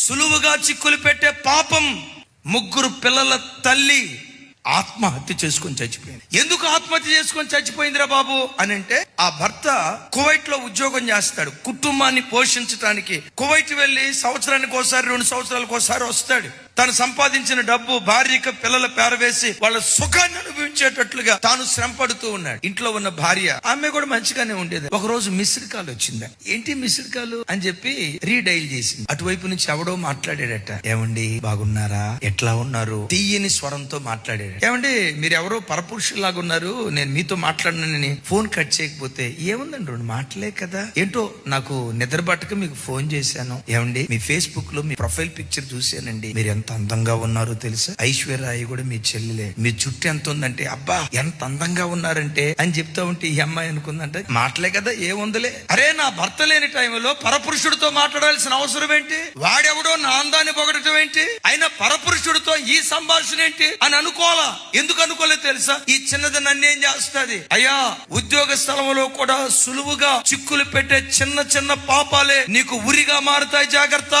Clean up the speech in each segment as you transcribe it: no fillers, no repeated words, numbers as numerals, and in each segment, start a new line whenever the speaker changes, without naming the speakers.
సులువుగా చిక్కులు పెట్టే పాపం. 3 పిల్లల తల్లి ఆత్మహత్య చేసుకొని చచ్చిపోయింది. ఎందుకు ఆత్మహత్య చేసుకొని చచ్చిపోయిందిరా బాబు అని అంటే, ఆ భర్త కువైట్ లో ఉద్యోగం చేస్తాడు. కుటుంబాన్ని పోషించడానికి కువైట్ వెళ్లి సంవత్సరానికి ఒకసారి 2 సంవత్సరాలకు ఒకసారి వస్తాడు. తాను సంపాదించిన డబ్బు భార్యకు పిల్లల పేరవేసి వాళ్ళ సుఖాన్ని అనుభవించేటట్లుగా తాను శ్రమ పడుతూ ఉన్నాడు. ఇంట్లో ఉన్న భార్య ఆమె కూడా మంచిగానే ఉండేది. ఒక రోజు మిస్డ్ కాల్ వచ్చింది. ఏంటి మిస్డ్ కాల్ అని చెప్పి రీడైల్ చేసింది. అటువైపు నుంచి ఎవడో మాట్లాడాడట. ఏమండి బాగున్నారా, ఎట్లా ఉన్నారు, తీయని స్వరంతో మాట్లాడాడు. ఏమండి మీరు ఎవరో పరపురుషులాగా ఉన్నారు, నేను మీతో మాట్లాడినని ఫోన్ కట్ చేయకపోతే ఏముందండి 2 మాటలే కదా. ఏంటో నాకు నిద్ర పట్టక మీకు ఫోన్ చేశాను. ఏమండి మీ ఫేస్బుక్ లో మీ ప్రొఫైల్ పిక్చర్ చూశానండి, మీరు ఎంత అందంగా ఉన్నారో తెలుసా, ఐశ్వర్య కూడా మీ చెల్లెలే, మీ జుట్టు ఎంత ఉందంటే అబ్బా ఎంత అందంగా ఉన్నారంటే అని చెప్తా ఉంటే ఈ అమ్మాయి అనుకుందంటే మాటలే కదా ఏముందలే. అరే నా భర్త లేని టైంలో పరపురుషుడితో మాట్లాడాల్సిన అవసరం ఏంటి, వాడెవడో నా అందాన్ని పొగడటం ఏంటి, అయినా పరపురుషుడితో ఈ సంభాషణ ఏంటి అని అనుకోవాలా. ఎందుకు అనుకోలేదు తెలుసా, ఈ చిన్నది నన్నేం చేస్తుంది. అయ్యా ఉద్యోగ స్థలంలో కూడా సులువుగా చిక్కులు పెట్టే చిన్న చిన్న పాపాలే నీకు ఉరిగా మారుతాయి. జాగ్రత్త.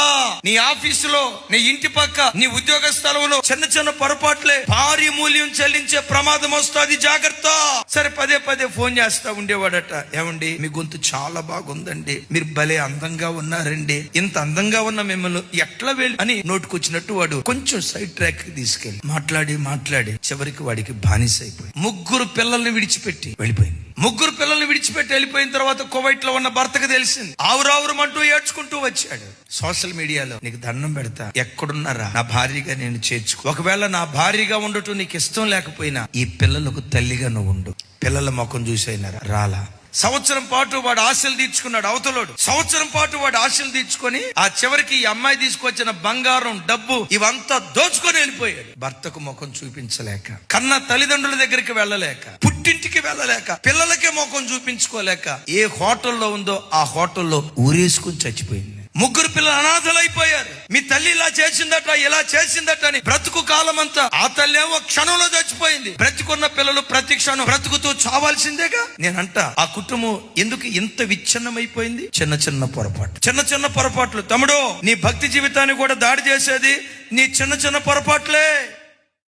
నీ ఆఫీసులో, నీ ఇంటి పక్క, నీ ఉద్యోగ స్థలంలో చిన్న చిన్న పొరపాట్లే భారీ మూల్యం చెల్లించే ప్రమాదం వస్తుంది. జాగ్రత్త. సరే పదే ఫోన్ చేస్తా ఉండేవాడట. ఏమండి మీ గొంతు చాలా బాగుందండి, మీరు భలే అందంగా ఉన్నారండి, ఇంత అందంగా ఉన్న మిమ్మల్ని ఎట్లా వెళ్ళి అని నోటుకొచ్చినట్టు వాడు కొంచెం సైడ్ ట్రాక్ కి తీసుకెళ్ళి మాట్లాడి చివరికి వాడికి బానిస అయిపోయి 3 పిల్లల్ని విడిచిపెట్టి వెళ్ళిపోయింది. 3 పిల్లల్ని విడిచిపెట్టి వెళ్ళిపోయిన తర్వాత కువైట్ లో ఉన్న భర్తకు తెలిసింది. ఆవురావురమంటూ ఏడ్చుకుంటూ వచ్చాడు. సోషల్ మీడియాలో నీకు దండం పెడతా, ఎక్కడున్నారా నా భార్యగా నేను చేర్చుకో, ఒకవేళ నా భార్యగా ఉండటం నీకు ఇష్టం లేకపోయినా ఈ పిల్లలకు తల్లిగా నువ్వు ఉండు. పిల్లల ముఖం చూసైనారా రాలా. సంవత్సరం పాటు వాడు ఆశలు తీర్చుకున్నాడు. అవతలోడు సంవత్సరం పాటు వాడు ఆశలు తీర్చుకొని ఆ చివరికి ఈ అమ్మాయి తీసుకొచ్చిన బంగారం, డబ్బు ఇవంతా దోచుకొని వెళ్ళిపోయాడు. భర్తకు ముఖం చూపించలేక, కన్న తల్లిదండ్రుల దగ్గరికి వెళ్ళలేక, పుట్టింటికి వెళ్ళలేక, పిల్లలకే ముఖం చూపించుకోలేక ఏ హోటల్లో ఉందో ఆ హోటల్లో ఊరేసుకుని చచ్చిపోయింది. 3 పిల్లలు అనాథలైపోయారు. మీ తల్లి ఇలా చేసిందట, ఇలా చేసిందట అని బ్రతుకు కాలం అంతా ఆ తల్లి ఏమో క్షణంలో చచ్చిపోయింది. బ్రతుకున్న పిల్లలు ప్రతి క్షణం బ్రతుకుతూ చావాల్సిందేగా. నేనంట ఆ కుటుంబం ఎందుకు ఇంత విచ్ఛిన్నమైపోయింది? చిన్న పొరపాట్లు. తమ్ముడు నీ భక్తి జీవితాన్ని కూడా దాడి చేసేది నీ చిన్న పొరపాట్లే.